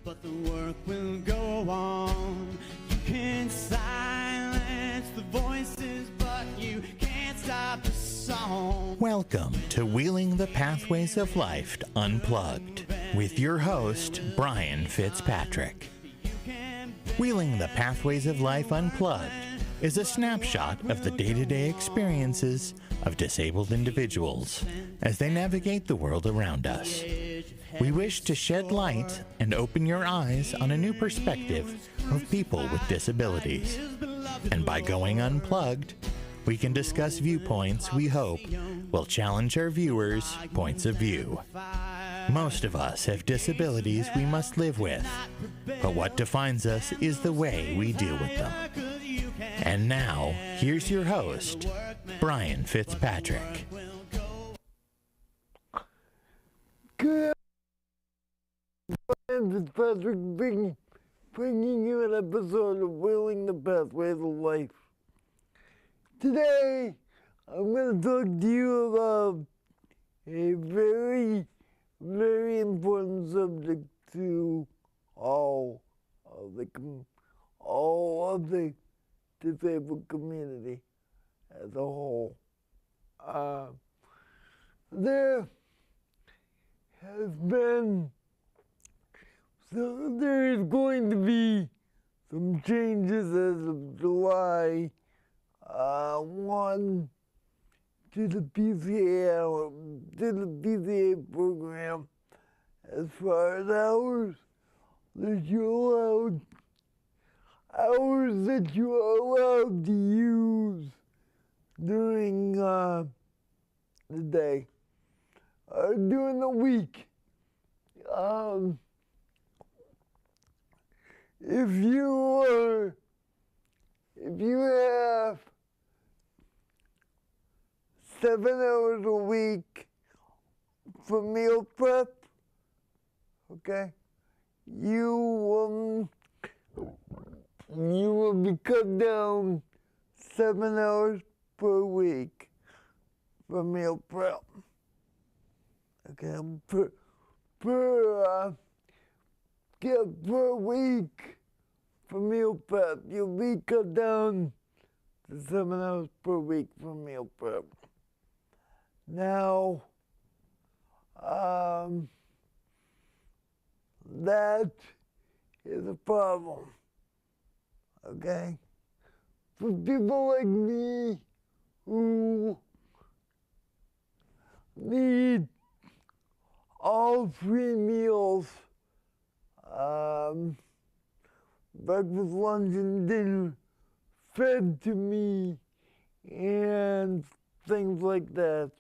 but the work will go on. You can silence the voices, but you can't stop the song. Welcome to Wheeling the Pathways of Life Unplugged with your host, Brain Fitzpatrick. Wheeling the Pathways of Life Unplugged is a snapshot of the day-to-day experiences of disabled individuals as they navigate the world around us. We wish to shed light and open your eyes on a new perspective of people with disabilities. And by going unplugged, we can discuss viewpoints we hope will challenge our viewers' points of view. Most of us have disabilities we must live with, but what defines us is the way we deal with them. And now, here's your host, Brain Fitzpatrick. Good. Brain Fitzpatrick bringing you an episode of Wheeling the Pathways of Life. Today, I'm going to talk to you about a very, very important subject to all of the disabled community as a whole. There is going to be some changes as of July 1 to the PCA program as far as hours that you're allowed to use during the day or during the week. If you have 7 hours a week for meal prep, okay, you will be cut down 7 hours per week for meal prep. Okay, per week for meal prep, you'll be cut down to 7 hours per week for meal prep. Now, that is a problem, okay? For people like me who need all 3 meals, breakfast, lunch, and dinner fed to me and things like that.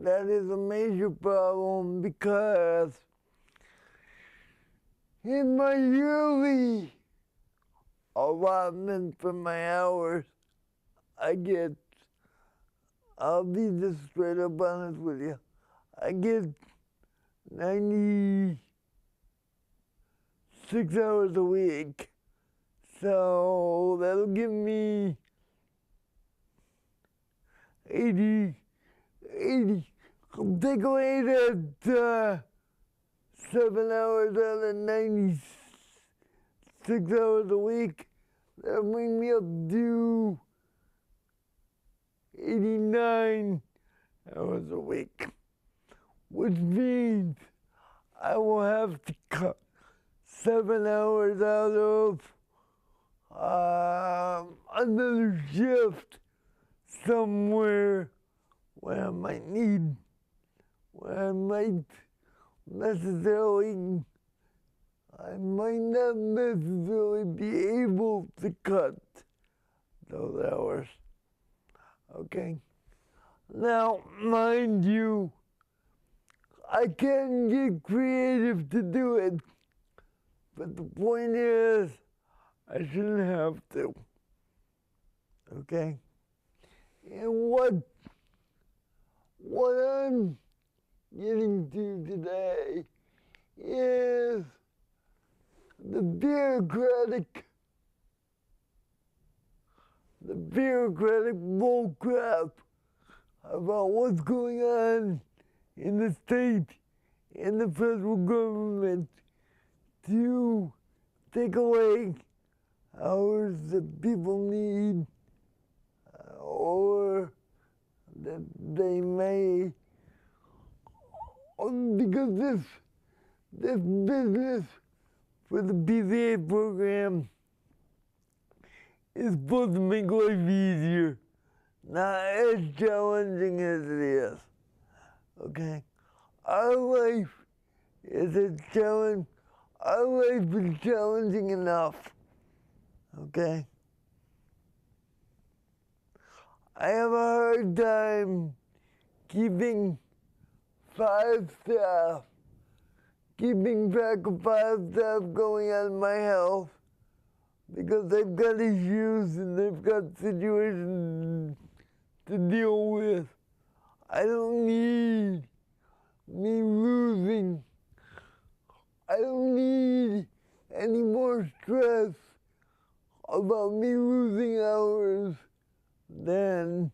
That is a major problem because in my yearly allotment for my hours, I'll be just straight up honest with you, I get 96 hours a week. So that'll give me 80, take away that 7 hours out of 96 hours a week. That'll bring me up to 89 hours a week, which means I will have to cut 7 hours out of another shift somewhere where I might not necessarily be able to cut those hours. Okay? Now, mind you, I can get creative to do it, but the point is, I shouldn't have to. Okay? And what I'm getting to today is the bureaucratic bullcrap about what's going on in the state in the federal government to take away hours that people need or that they may, because this business for the PCA program is supposed to make life easier, not as challenging as it is. Okay? Our life is a challenge. Our life is challenging enough. Okay? I have a hard time keeping keeping track of 5 staff going on my health because they've got issues and they've got situations to deal with. I don't need me losing. I don't need any more stress about me losing hours than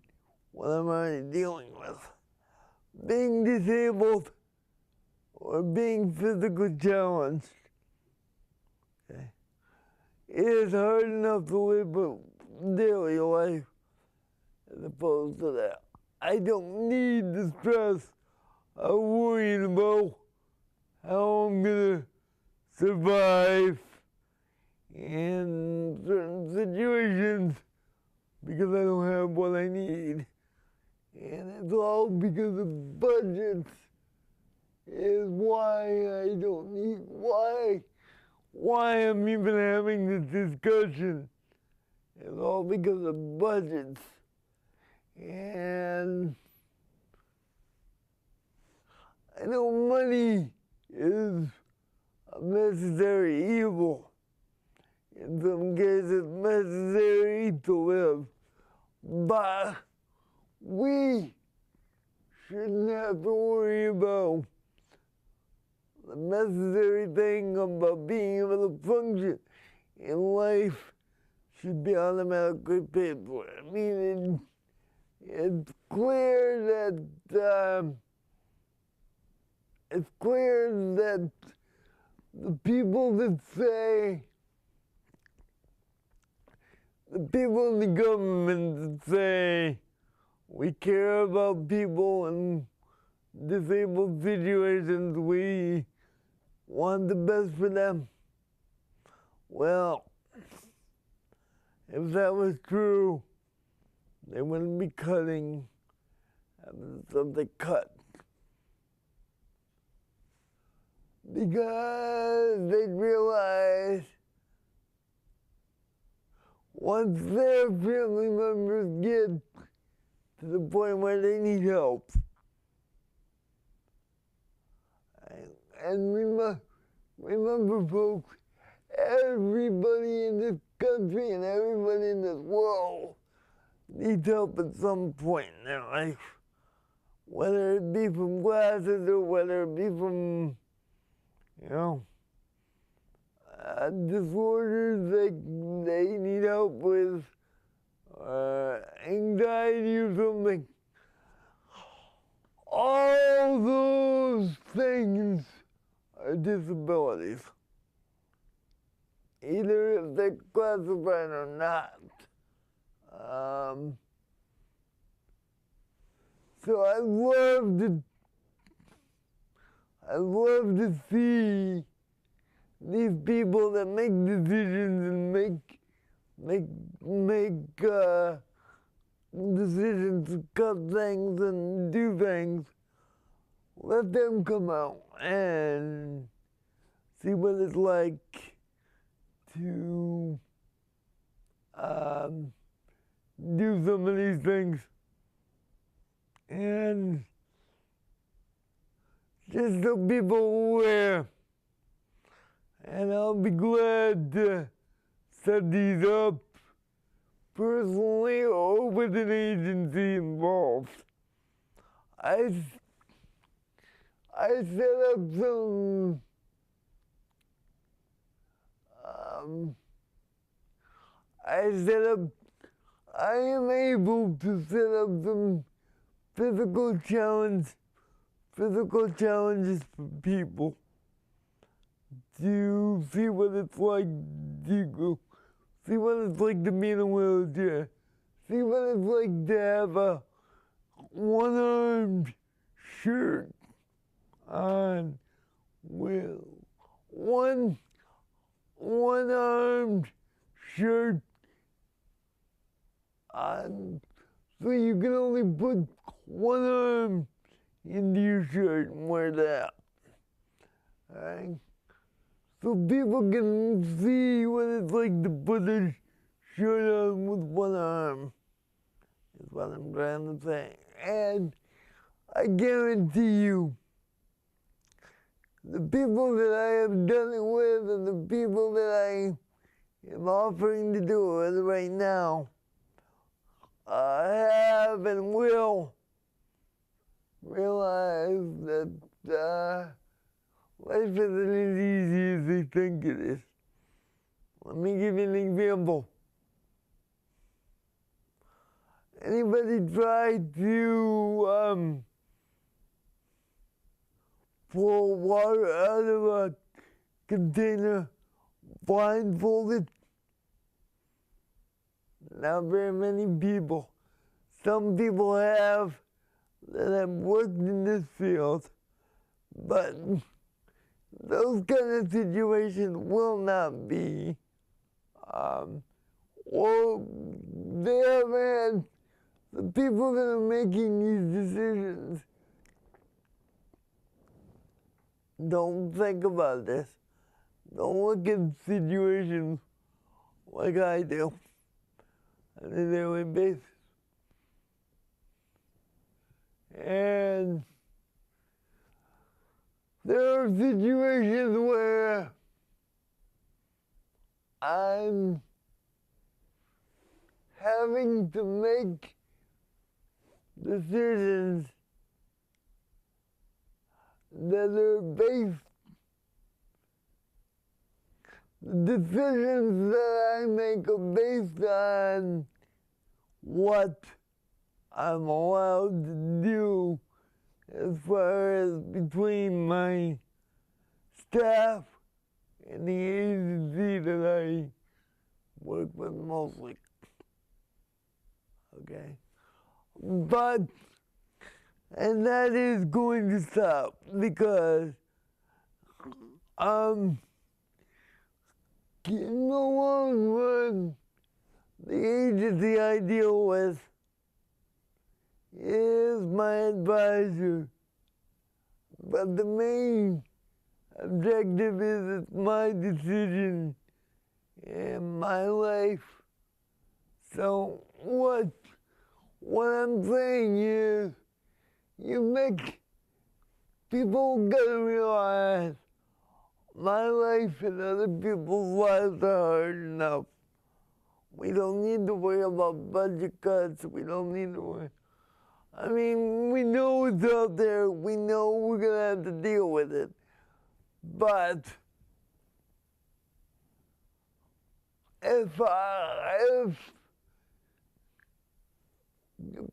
what I'm already dealing with. Being disabled or being physically challenged, okay, it is hard enough to live a daily life as opposed to that. I don't need the stress of worrying about how I'm gonna survive in certain situations because I don't have what I need. And it's all because of budgets is why I don't need, why I'm even having this discussion. It's all because of budgets. And I know money is a necessary evil. In some cases, necessary to live. But we shouldn't have to worry about the necessary thing about being able to function in life should be automatically paid for. I mean, it's clear that the people that say, the people in the government that say we care about people in disabled situations, we want the best for them. Well, if that was true, they wouldn't be cutting, having something cut. Because they'd realize once their family members get to the point where they need help, and remember folks, everybody in this country and everybody in this world needs help at some point in their life, whether it be from glasses or whether it be from, disorders they need help with, anxiety or something. All those things are disabilities, either if they're classified or not. So I love to see these people that make decisions and make decisions to cut things and do things. Let them come out and see what it's like to do some of these things. And just so people are aware, and I'll be glad to set these up personally or with an agency involved. I set up some I am able to set up some physical challenge physical challenges for people to see what it's like to go, see what it's like to be in a wheelchair, see what it's like to have a one-armed shirt on, one-armed shirt on, so you can only put one arm into your shirt and wear that. Alright? So people can see what it's like to put a shirt on with one arm, is what I'm trying to say. And I guarantee you, the people that I have done it with and the people that I am offering to do it right now have and will realize that life isn't as easy as they think it is. Let me give you an example. Anybody try to pour water out of a container blindfolded? Not very many people. Some people have that have worked in this field, but those kind of situations will not be, or they haven't had the people that are making these decisions don't think about this. Don't look at situations like I do on a daily basis. And there are situations where I'm having to make decisions that are based, the decisions that I make are based on what I'm allowed to do as far as between my staff and the agency that I work with mostly. Okay? But, and that is going to stop because in the long run, the agency I deal with is my advisor. But the main objective is it's my decision in my life. So what I'm saying is, you make people gotta realize my life and other people's lives are hard enough. We don't need to worry about budget cuts. We don't need to worry. I mean, we know it's out there. We know we're gonna have to deal with it. But if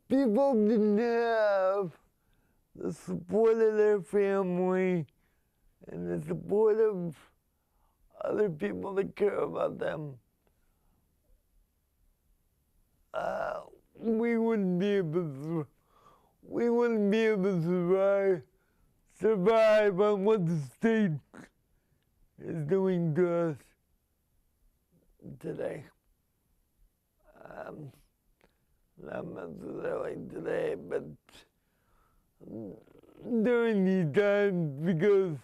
people didn't have the support of their family and the support of other people that care about them, we wouldn't be able to survive on what the state is doing to us today. Not necessarily today, but during these times, because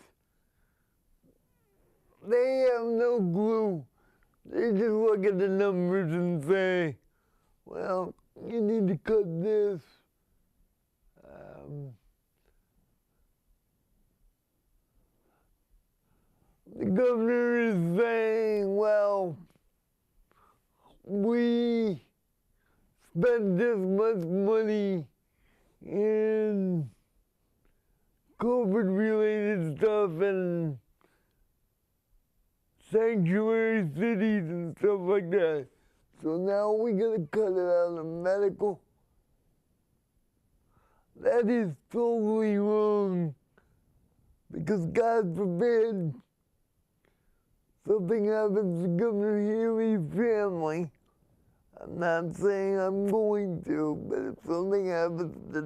they have no clue. They just look at the numbers and say, well, you need to cut this. The governor is saying, well, we spent this much money in COVID-related stuff and sanctuary cities and stuff like that. So now we're gonna cut it out of medical. That is totally wrong. Because God forbid something happens to Governor Healy's family. I'm not saying I'm going to, but if something happens to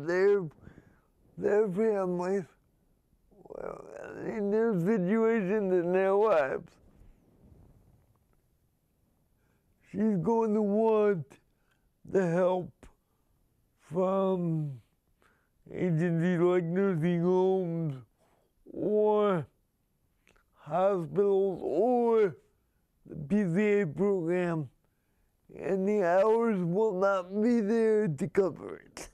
their families, well, in their situation in their lives, she's going to want the help from agencies like nursing homes or hospitals or the PCA program, and the hours will not be there to cover it.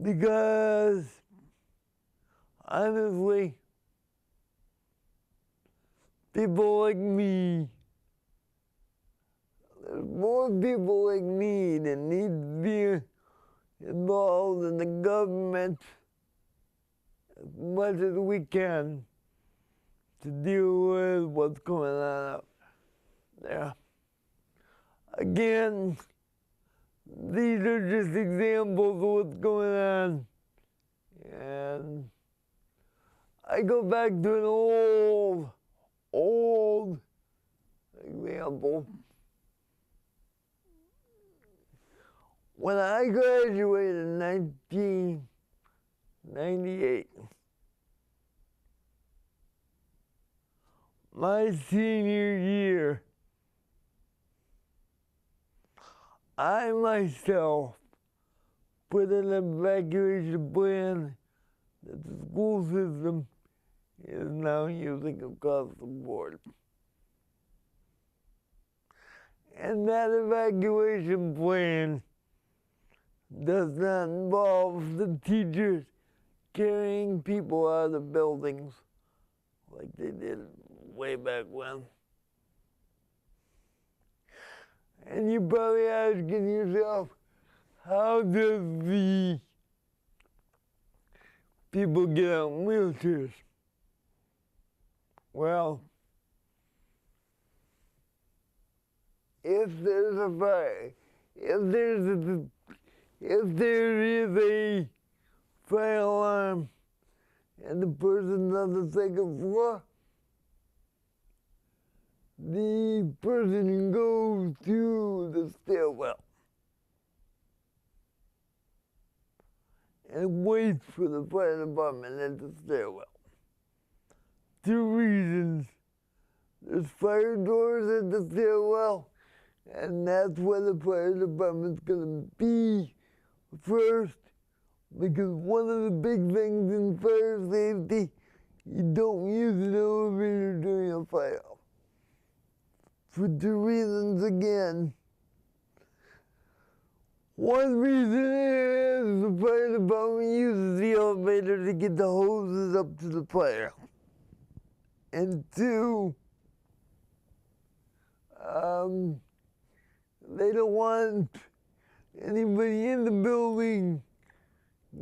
Because, honestly, people like me, there's more people like me that need to be involved in the government as much as we can to deal with what's going on out there. Again, these are just examples of what's going on. And I go back to an old example. When I graduated in 1998, my senior year, I myself put an evacuation plan that the school system is now using across the board. And that evacuation plan does not involve the teachers carrying people out of buildings like they did way back when. And you're probably asking yourself, how does the people get out in wheelchairs? Well, if there's a fire, if there is a fire alarm and the person's on the second floor, the person goes to the stairwell and waits for the fire department at the stairwell. 2 reasons. There's fire doors at the stairwell, and that's where the fire department's gonna be first, because one of the big things in fire safety, you don't use an elevator during a fire. For 2 reasons again. One reason is the fire department uses the elevator to get the hoses up to the fire. And 2, they don't want anybody in the building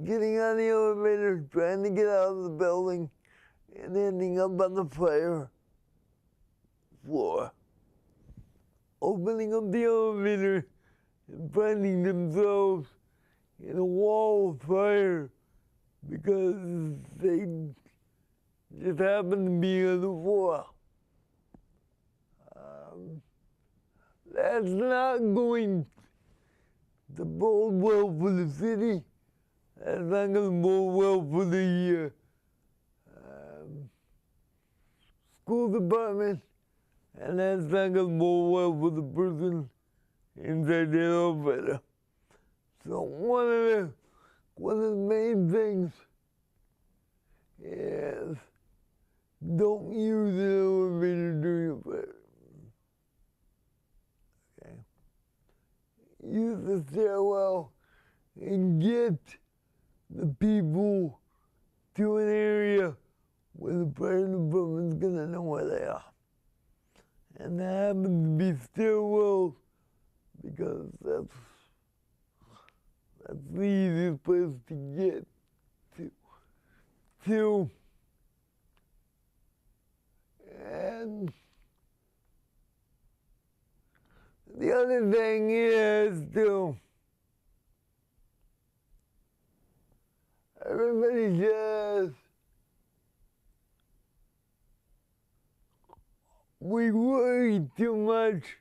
getting on the elevator, trying to get out of the building, and ending up on the fire floor, opening up the elevator and finding themselves in a wall of fire because they just happened to be on the floor. That's not going to bode well for the city. That's not going to bode well for the school department, and that's not going to bode well for the person inside the elevator. So one of the main things is don't use an elevator during a fire. Okay? Use the stairwell and get the people to an area where the fire department's gonna know where they are. And that happens to be stairwells because that's the easiest place to get to. And the other thing is, too, everybody says we worry too much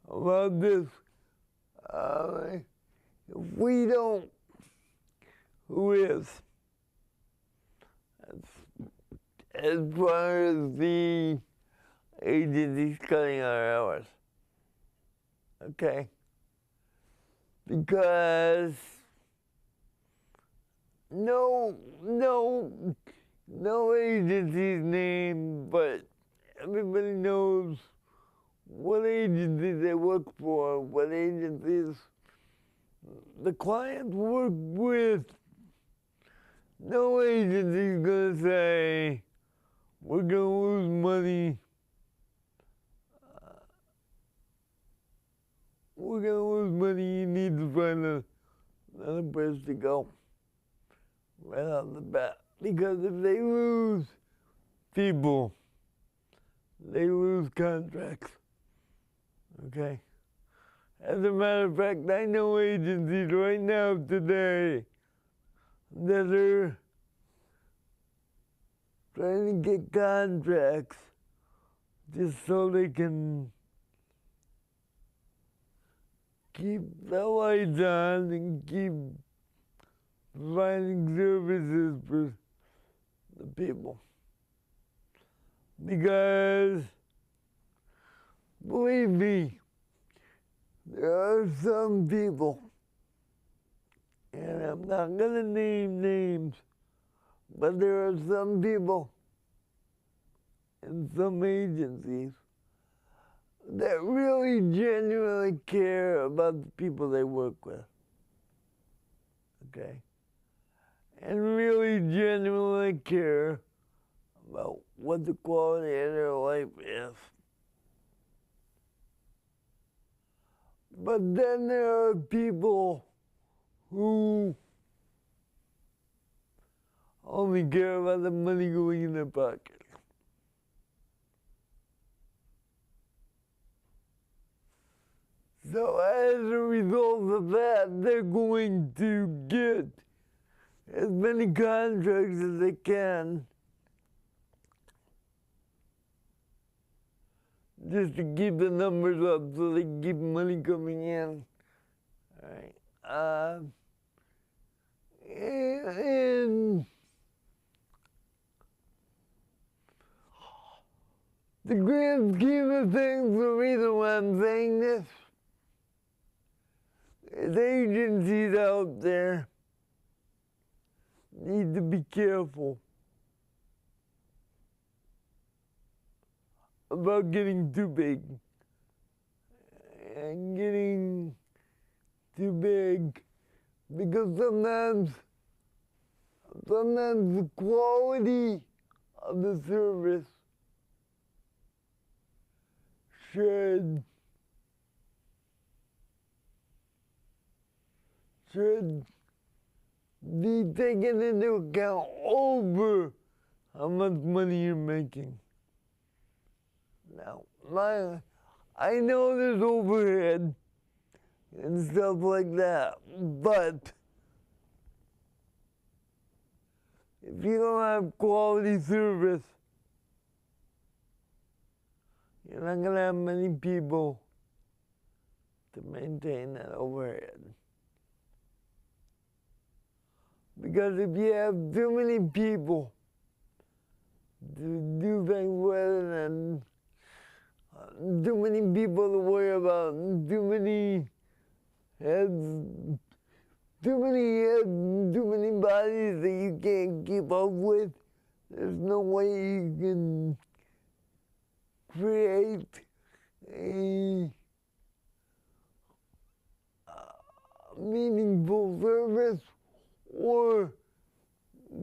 about this. If we don't, who is? As far as the agencies cutting our hours. Okay? Because no agency's name, but everybody knows what agencies they work for, what agencies the clients work with. No agency's gonna say, we're gonna lose money. We're gonna lose money, you need to find another place to go. Right off the bat. Because if they lose people, they lose contracts. Okay? As a matter of fact, I know agencies right now today that are trying to get contracts just so they can keep the lights on and keep providing services for the people. Because, believe me, there are some people, and I'm not gonna name names, but there are some people in some agencies that really genuinely care about the people they work with. Okay? And really genuinely care about what the quality of their life is. But then there are people who only care about the money going in their pocket. So as a result of that, they're going to get as many contracts as they can just to keep the numbers up so they can keep money coming in. All right. And the grand scheme of things, the reason why I'm saying this is agencies out there need to be careful about getting too big and getting too big, because sometimes the quality of the service should be taken into account over how much money you're making. Now, I know there's overhead and stuff like that, but if you don't have quality service, you're not gonna have many people to maintain that overhead. Because if you have too many people to do things with, and too many people to worry about, too many heads, too many bodies that you can't keep up with, there's no way you can create a meaningful service or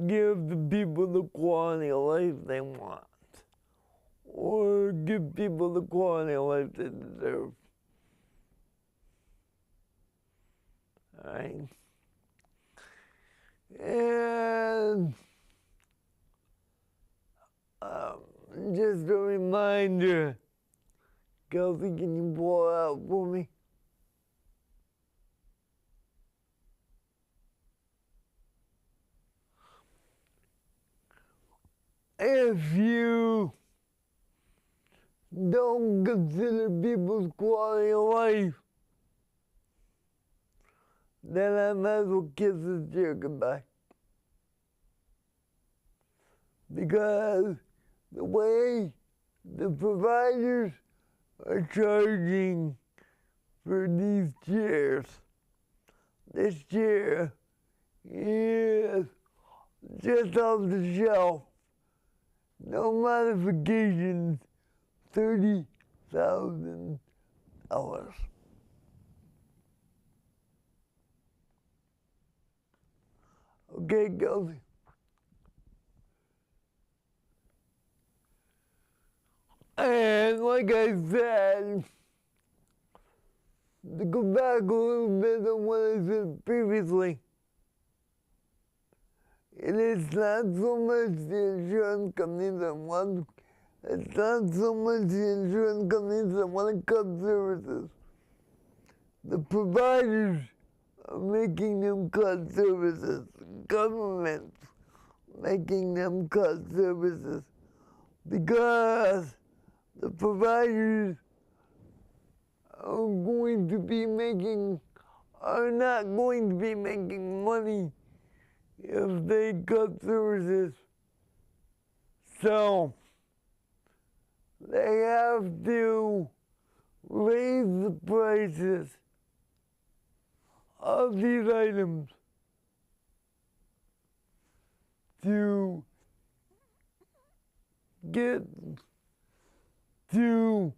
give the people the quality of life they want, or give people the quality of life they deserve. All right? And just a reminder, Kelsey, can you pull it out for me? if you don't consider people's quality of life, then I might as well kiss this chair goodbye. Because the way the providers are charging for these chairs, this chair is just off the shelf, no modifications, $30,000. Okay, Kelsey. And like I said, to go back a little bit on what I said previously, it is not so much the insurance companies that want, it's not so much the insurance companies that want to cut services. The providers are making them cut services. Governments making them cut services because the providers are not going to be making money if they cut services. So they have to raise the prices of these items to get to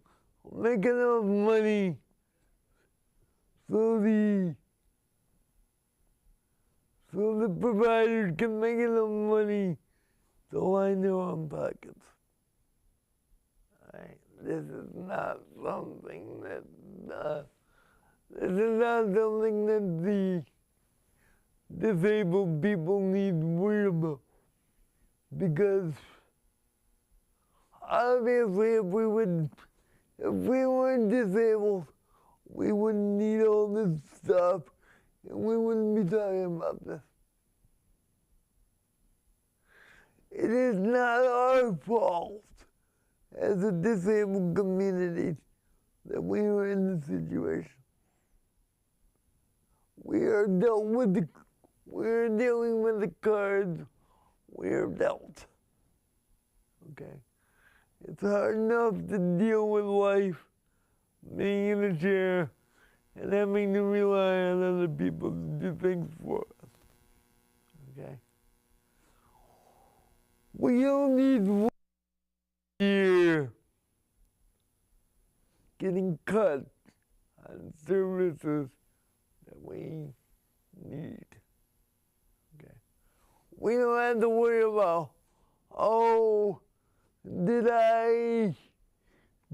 make enough money so the providers can make enough money to line their own pockets. Right? This is not something that the disabled people need to worry about, because obviously if we weren't disabled, we wouldn't need all this stuff and we wouldn't be talking about this. It is not our fault as a disabled community that we are in this situation. We are dealing with the cards we are dealt. Okay? It's hard enough to deal with life, being in a chair, and having to rely on other people to do things for us. Okay? We only need 1 year getting cut on services that we need. Okay? We don't have to worry about, oh, did I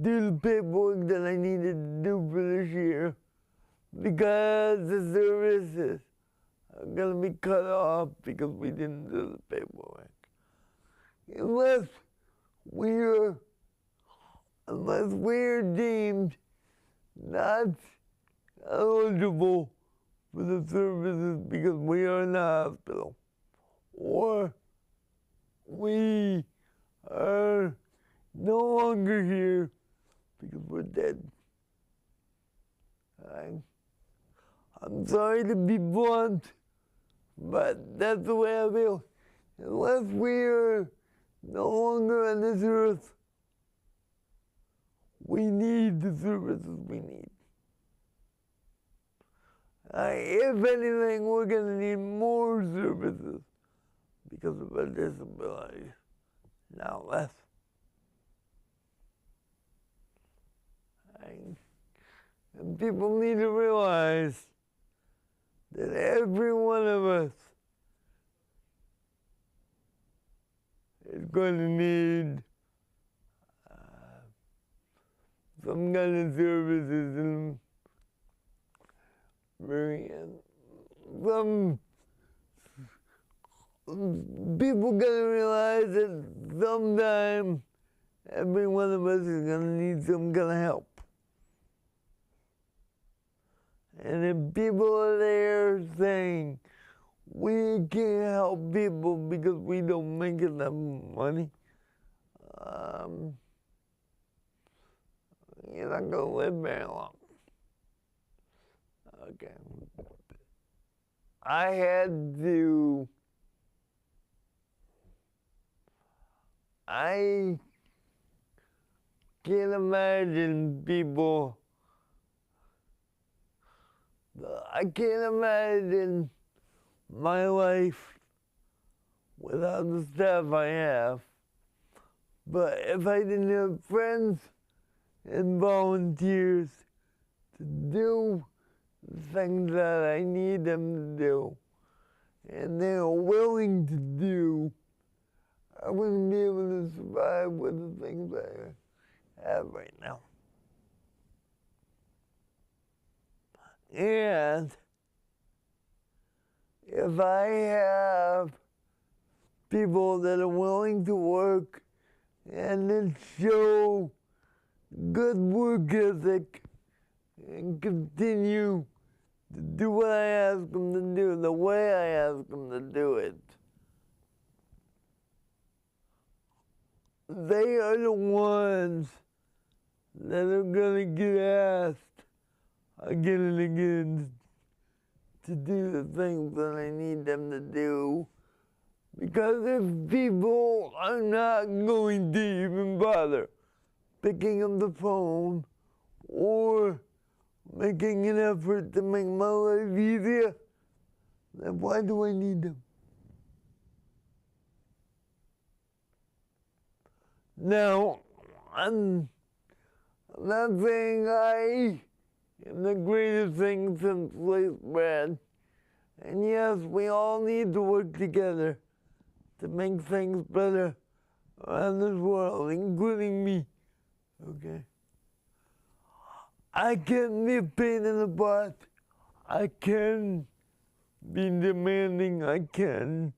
do the paperwork that I needed to do for this year? Because the services are going to be cut off because we didn't do the paperwork. Unless we're deemed not eligible for the services because we are in the hospital, or we are no longer here because we're dead. I'm sorry to be blunt, but that's the way I feel. Unless we are no longer on this earth, we need the services we need. If anything, we're going to need more services because of our disabilities, not less. And people need to realize that every one of us is going to need some kind of services, and some people got to realize that sometime every one of us is going to need some kind of help. And if people are there saying, we can't help people because we don't make enough money, you're not going to live very long. Okay. I can't imagine people, I can't imagine my life without the stuff I have. But if I didn't have friends and volunteers to do the things that I need them to do, and they're willing to do, I wouldn't be able to survive with the things I have right now. And if I have people that are willing to work and then show good work ethic and continue to do what I ask them to do the way I ask them to do it, they are the ones that are going to get asked again and again to do the things that I need them to do. Because if people are not going to even bother picking up the phone or making an effort to make my life easier, then why do I need them? Now, I'm not saying I am the greatest thing since sliced bread. And yes, we all need to work together to make things better around this world, including me. Okay? I can be a pain in the butt. I can be demanding. I can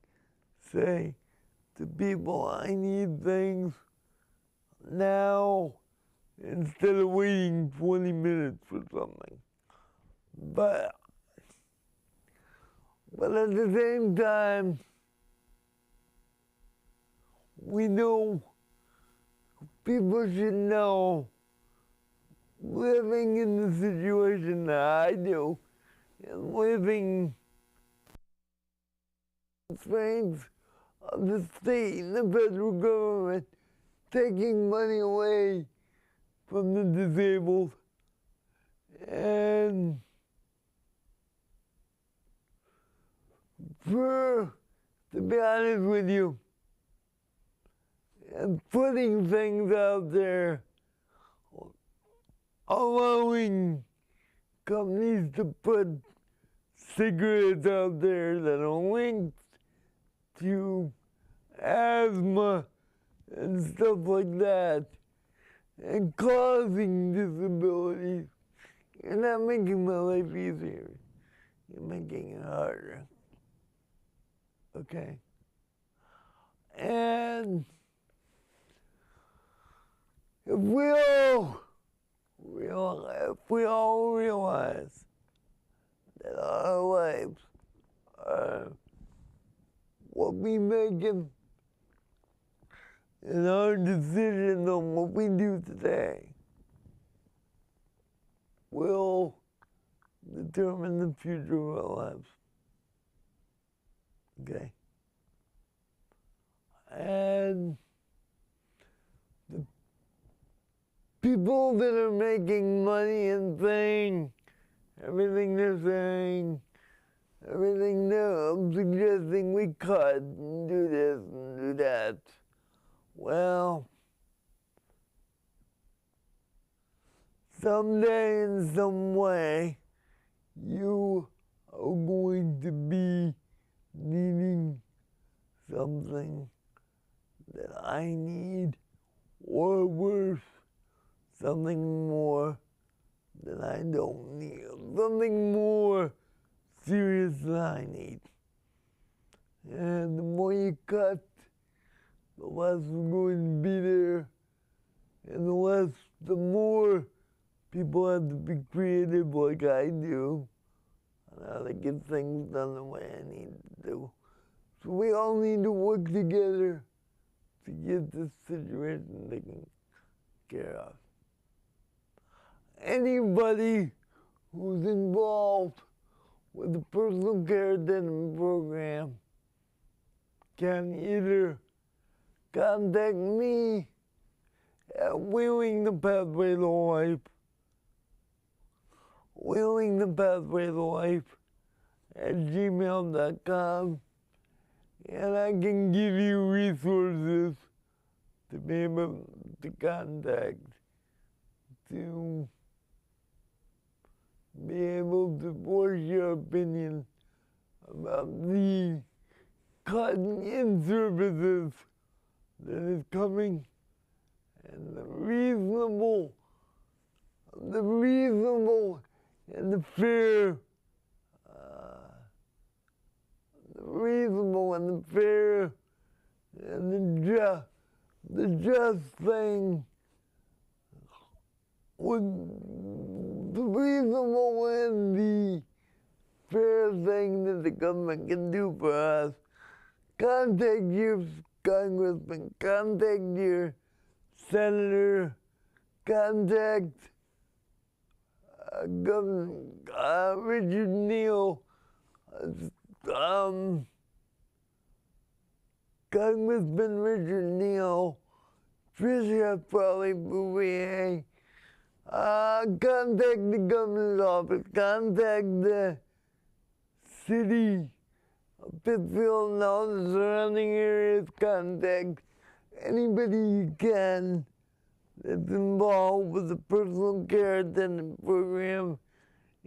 say to people, I need things now instead of waiting 20 minutes for something. But at the same time, we know, people should know, living in the situation that I do, and living constraints of the state and the federal government taking money away from the disabled. And to be honest with you, and putting things out there, allowing companies to put cigarettes out there that are linked to asthma and stuff like that, and causing disabilities, you're not making my life easier. You're making it harder. Okay? And if we all realize that our lives are what we make them, and our decision on what we do today will determine the future of our lives. Okay? And the people that are making money and saying everything they're saying, everything they're suggesting we cut and do this and do that, well, someday in some way, you are going to be needing something that I need, or worse, something more that I don't need, something more serious than I need. And the more you cut, the less we're going to be there, and the more people have to be creative like I do, on how to get things done the way I need to do. So we all need to work together to get this situation taken care of. Anybody who's involved with the personal care attendant program can either contact me at Wheeling the Pathway to Life, gmail.com, and I can give you resources to be able to contact, to be able to voice your opinion about the cutting in services that is coming and the reasonable and the fair, and the just thing, with the reasonable and the fair thing that the government can do for us. Contact your congressman, contact your senator, contact Governor Richard Neal, Congressman Richard Neal, Tricia Frawley Bouvier, contact the governor's office, contact the city of Pittsfield and all the surrounding areas, contact anybody you can that's involved with the personal care attendant program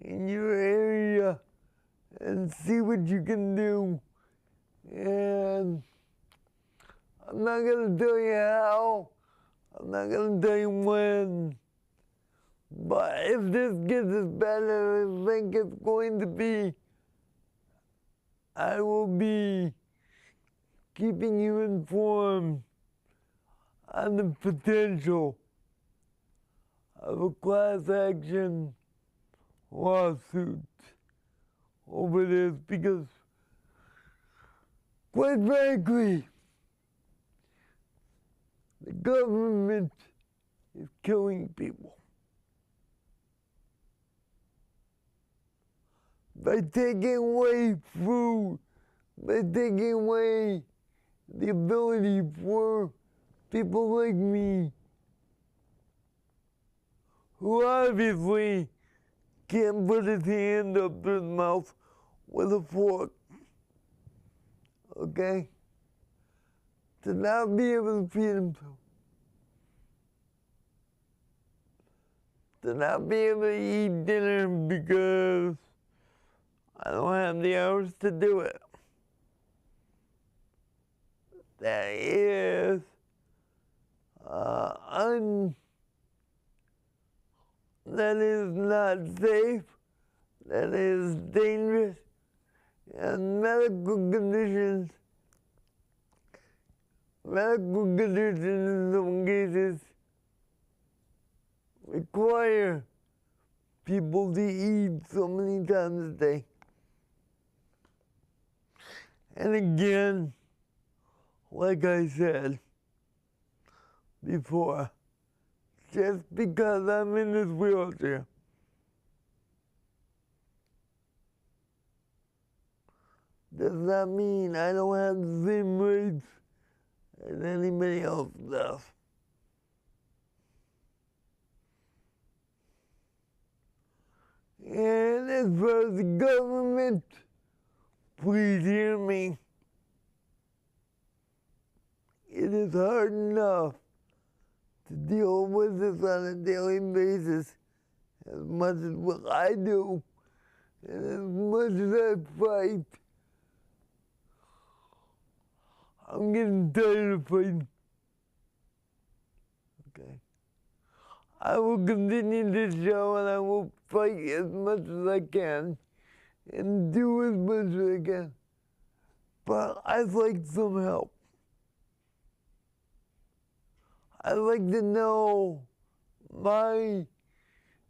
in your area and see what you can do. And I'm not going to tell you how, I'm not going to tell you when, but if this gets as bad as I think it's going to be, I will be keeping you informed on the potential of a class action lawsuit over this, because quite frankly, the government is killing people. By taking away food, by taking away the ability for people like me, who obviously can't put his hand up to his mouth with a fork, okay? To not be able to feed himself. To not be able to eat dinner because I don't have the hours to do it. That is that is not safe, that is dangerous, and medical conditions in some cases require people to eat so many times a day. And again, like I said before, just because I'm in this wheelchair does not mean I don't have the same rights as anybody else does. And as far as the government, please hear me. It is hard enough to deal with this on a daily basis, as much as what I do, and as much as I fight. I'm getting tired of fighting. Okay. I will continue this show and I will fight as much as I can and do as much as I can. But I'd like some help. I'd like to know my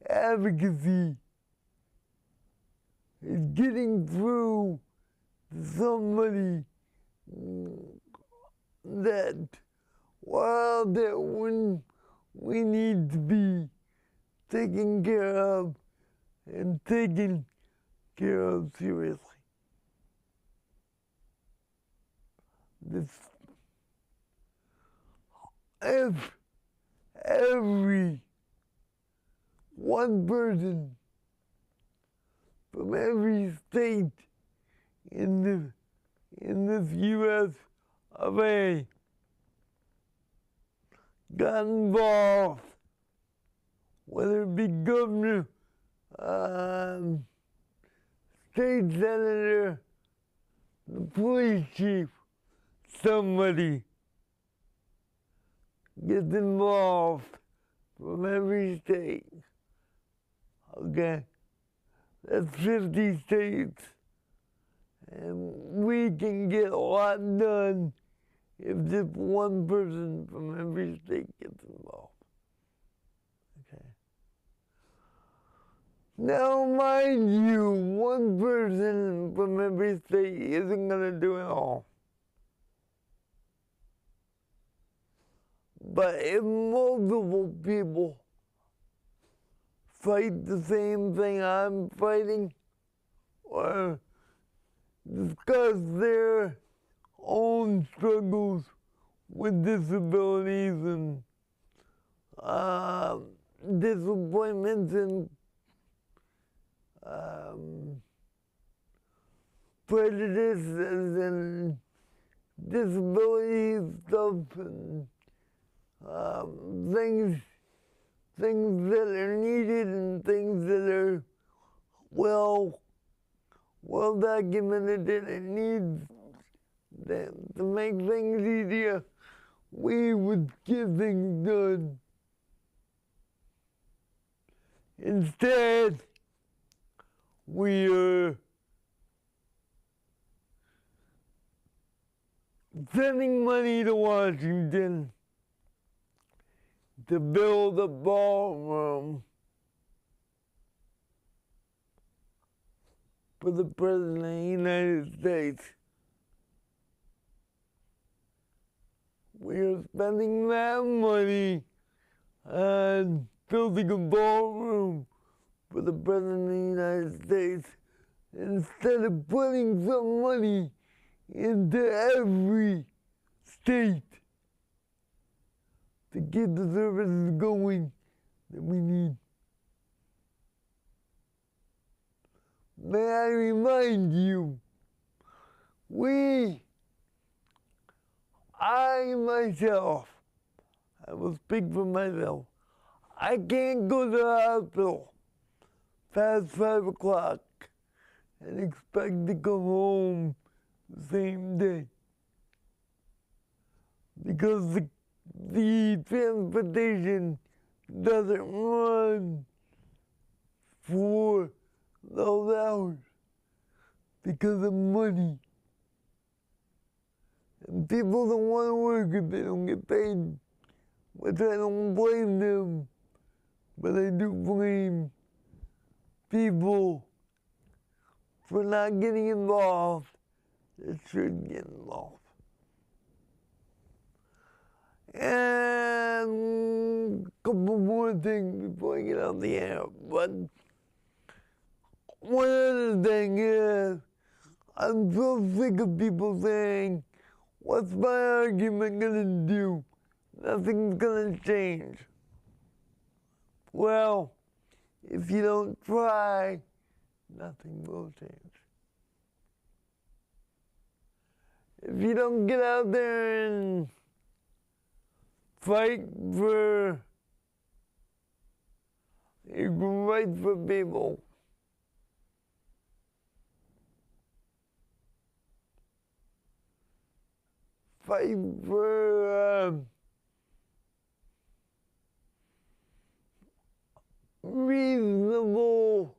advocacy is getting through to somebody that Well, that when we need to be taken care of and taken care of seriously. If every one person from every state in this U.S. of A got involved, whether it be governor, state senator, the police chief, somebody gets involved from every state. Okay? That's 50 states. And we can get a lot done if just one person from every state gets involved. Okay? Now, mind you, one person from every state isn't going to do it all. But if multiple people fight the same thing I'm fighting, or discuss their own struggles with disabilities and disappointments and prejudices and disability stuff and things that are needed and things that are well documented and it needs to make things easier, we would get things done. Instead, we are sending money to Washington to build a ballroom for the President of the United States. We are spending that money on building a ballroom for the President of the United States instead of putting some money into every state to get the services going that we need. May I remind you, I myself, I will speak for myself, I can't go to the hospital past 5 o'clock and expect to come home the same day. Because the transportation doesn't run for those hours because of money. And people don't want to work if they don't get paid, which I don't blame them, but I do blame people for not getting involved that should get involved. And a couple more things before I get out the air. But one other thing is, I'm so sick of people saying, what's my argument gonna do? Nothing's gonna change. Well, if you don't try, nothing will change. If you don't get out there and fight for equal rights for people, fight for reasonable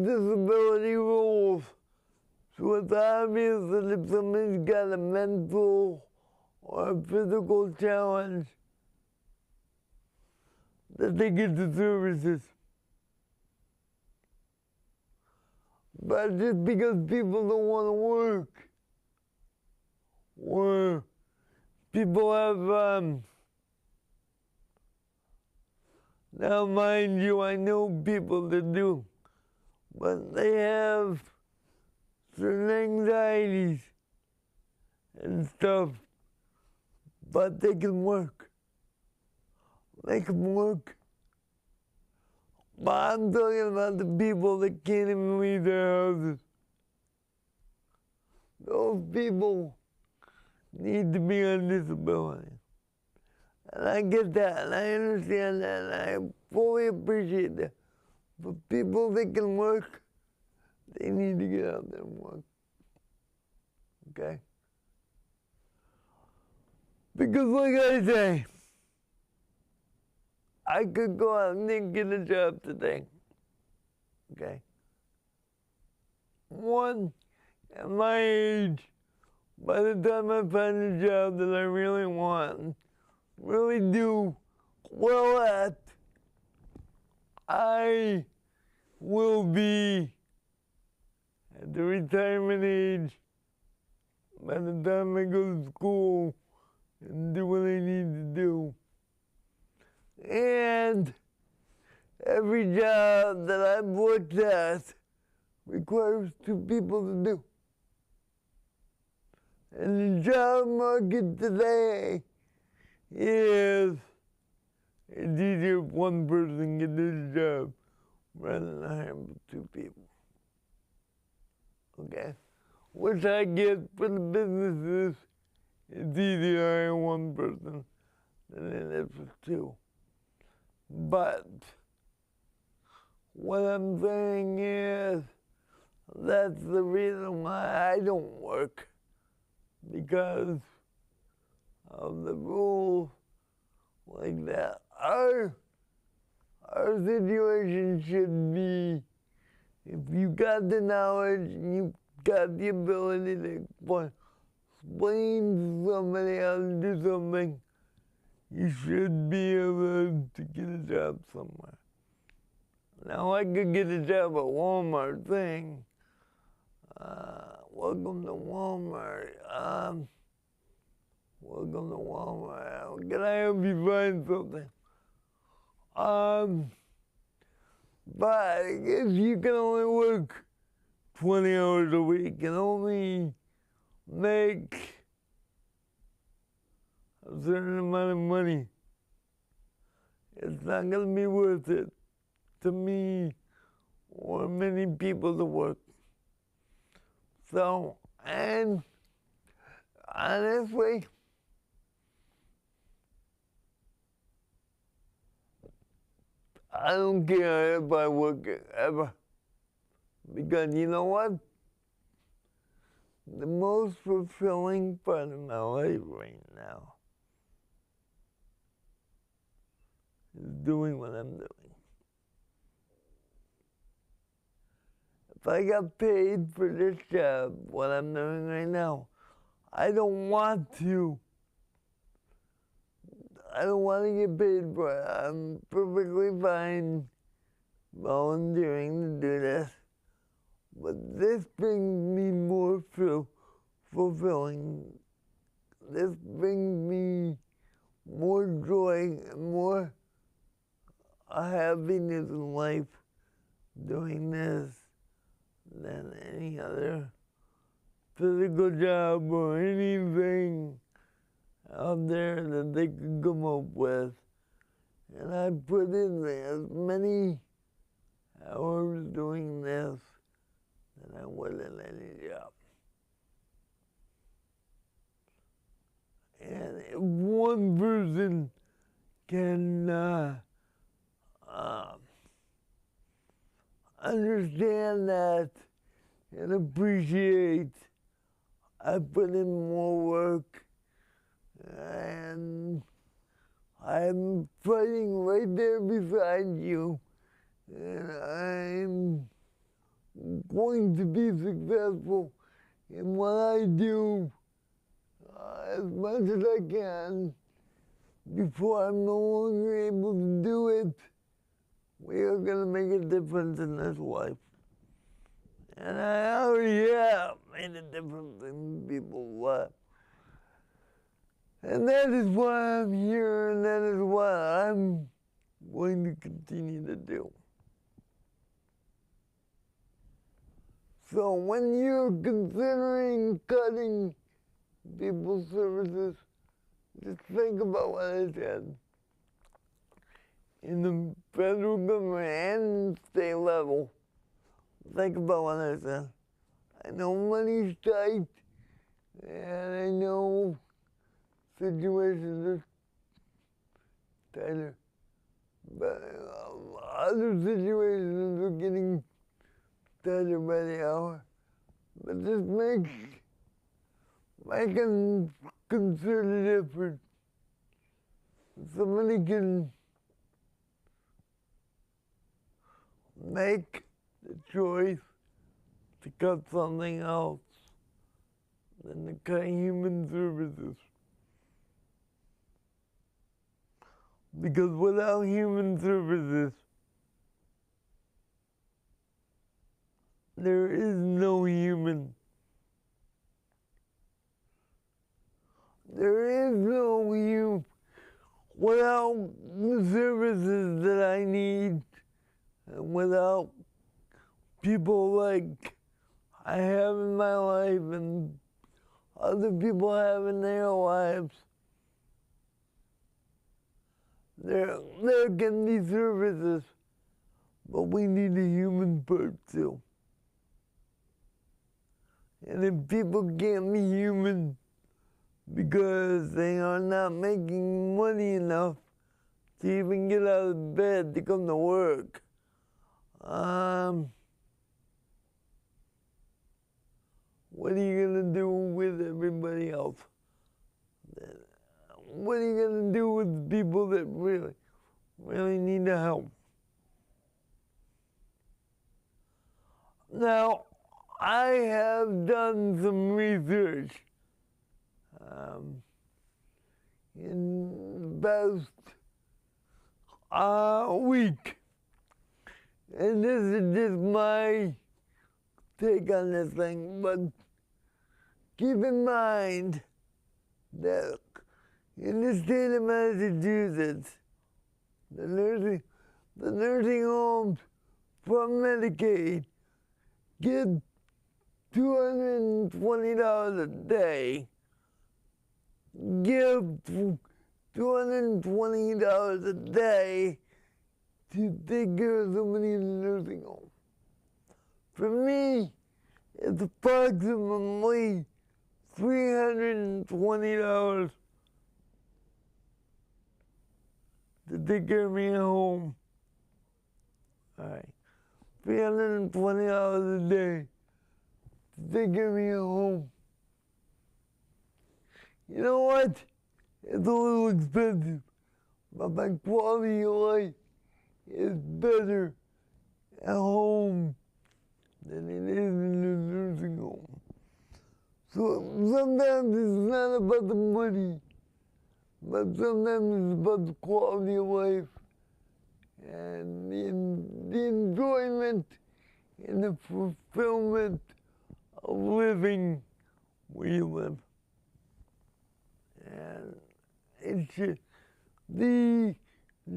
disability rules. So it's obvious that if somebody's got a mental or a physical challenge, that they get the services. But just because people don't want to work, or people have, now mind you, I know people that do, but they have certain anxieties and stuff, but they can work. They can work. But I'm talking about the people that can't even leave their houses. Those people need to be on disability. And I get that, and I understand that, and I fully appreciate that. But people that can work, they need to get out there and work. Okay? Because like I say, I could go out and get a job today. Okay? One, at my age, by the time I find a job that I really want, really do well at, I will be at the retirement age by the time I go to school and do what I need to do. And every job that I've worked at requires two people to do. And the job market today is, it's easier if one person can do the job rather than hiring two people. Okay? Which I get for the businesses, it's easier to hire one person than it is for two. But what I'm saying is, that's the reason why I don't work, because of the rules like that. Our situation should be, if you got the knowledge and you got the ability to explain to somebody how to do something, you should be able to get a job somewhere. Now I could get a job at Walmart thing. Welcome to Walmart. Welcome to Walmart. Can I help you find something? But if you can only work 20 hours a week and only make a certain amount of money, it's not going to be worth it to me or many people to work. So, and honestly, I don't care if I work ever. Because you know what? The most fulfilling part of my life right now is doing what I'm doing. If I got paid for this job, what I'm doing right now, I don't want to get paid for it. I'm perfectly fine volunteering to do this. But this brings me more fulfilling. This brings me more joy and more happiness in life doing this than any other physical job or anything out there that they could come up with. And I put in as many hours doing this than I would in any job. And if one person can understand that and appreciate I put in more work, and I'm fighting right there beside you, and I'm going to be successful in what I do as much as I can before I'm no longer able to do it. We are going to make a difference in this life. And I already have made a difference in people's lives. And that is why I'm here, and that is what I'm going to continue to do. So when you're considering cutting people's services, just think about what I said. In the federal government and state level, think about what I said. I know money's tight, and I know situations are tighter, but other situations are getting tighter by the hour. But just make a concerted effort. Somebody can make the choice to cut something else than to cut human services. Because without human services, there is no human. There is no human. Without the services that I need, and without people like I have in my life and other people have in their lives, there can be services, but we need a human part too. And if people can't be human because they are not making money enough to even get out of bed to come to work, what are you going to do with everybody else? What are you going to do with people that really need the help? Now, I have done some research in the past week, and this is just my take on this thing, but keep in mind that in the state of Massachusetts, the nursing homes from Medicaid get $220 a day. Give $220 a day to take care of somebody in the nursing home. For me, it's approximately $320 to take care of me at home. All right, $320 a day to take care of me at home. You know what? It's a little expensive, but my quality of life is better at home than it is in the nursing home. So sometimes it's not about the money, but sometimes it's about the quality of life and the enjoyment and the fulfillment of living where you live. And it should, the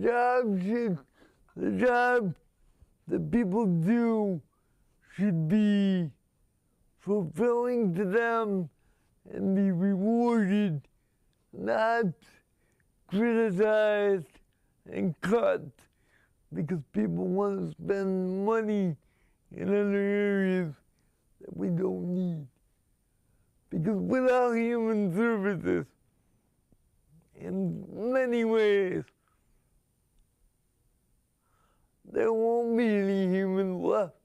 job that people do should be fulfilling to them and be rewarded, not criticized and cut because people want to spend money in other areas that we don't need. Because without human services, in many ways, there won't be any humans left.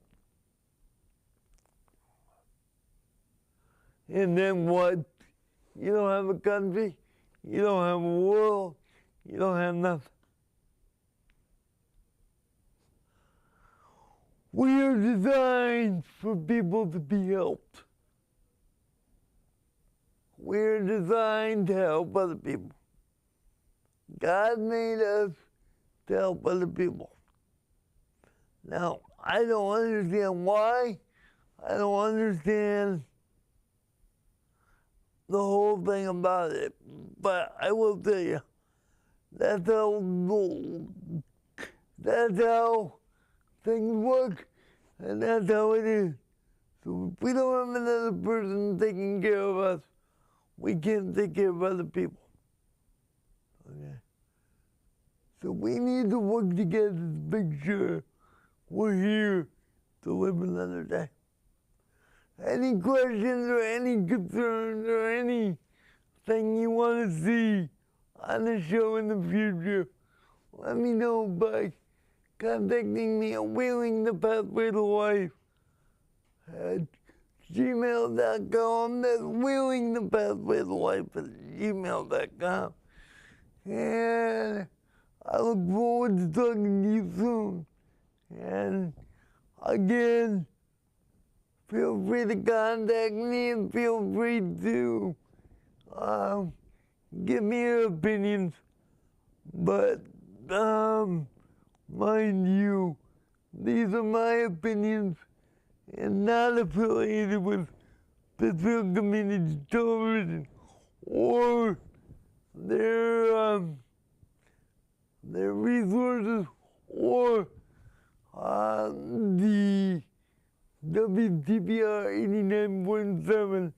And then what? You don't have a country, you don't have a world, you don't have nothing. We are designed for people to be helped. We are designed to help other people. God made us to help other people. Now, I don't understand why I don't understand the whole thing about it, but I will tell you, that's how things work, and that's how it is. So if we don't have another person taking care of us, we can't take care of other people. Okay? So we need to work together to make sure we're here to live another day. Any questions or any concerns or anything you want to see on the show in the future, let me know by contacting me at Wheeling the Pathway to Life at gmail.com. That's Wheeling the Pathway to Life at gmail.com. And I look forward to talking to you soon. And again, feel free to contact me and feel free to give me your opinions. But mind you, these are my opinions and not affiliated with Pittsfield Community Television or their resources or the WTPR 89.7.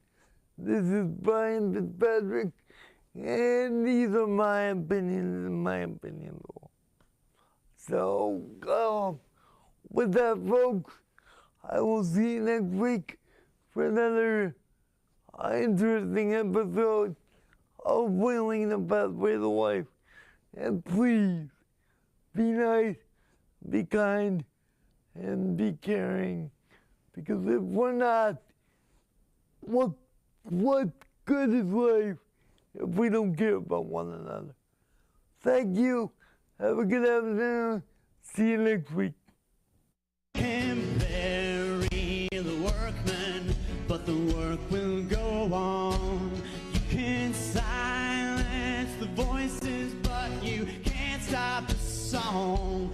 This is Brian Fitzpatrick, and these are my opinions and my opinions. So, with that, folks, I will see you next week for another interesting episode of Wheeling the Pathway to Life. And please, be nice, be kind, and be caring. Because if we're not, what good is life if we don't care about one another? Thank you. Have a good afternoon. See you next week. Can bury the workman, but the work will go on. You can silence the voices, but you can't stop the song.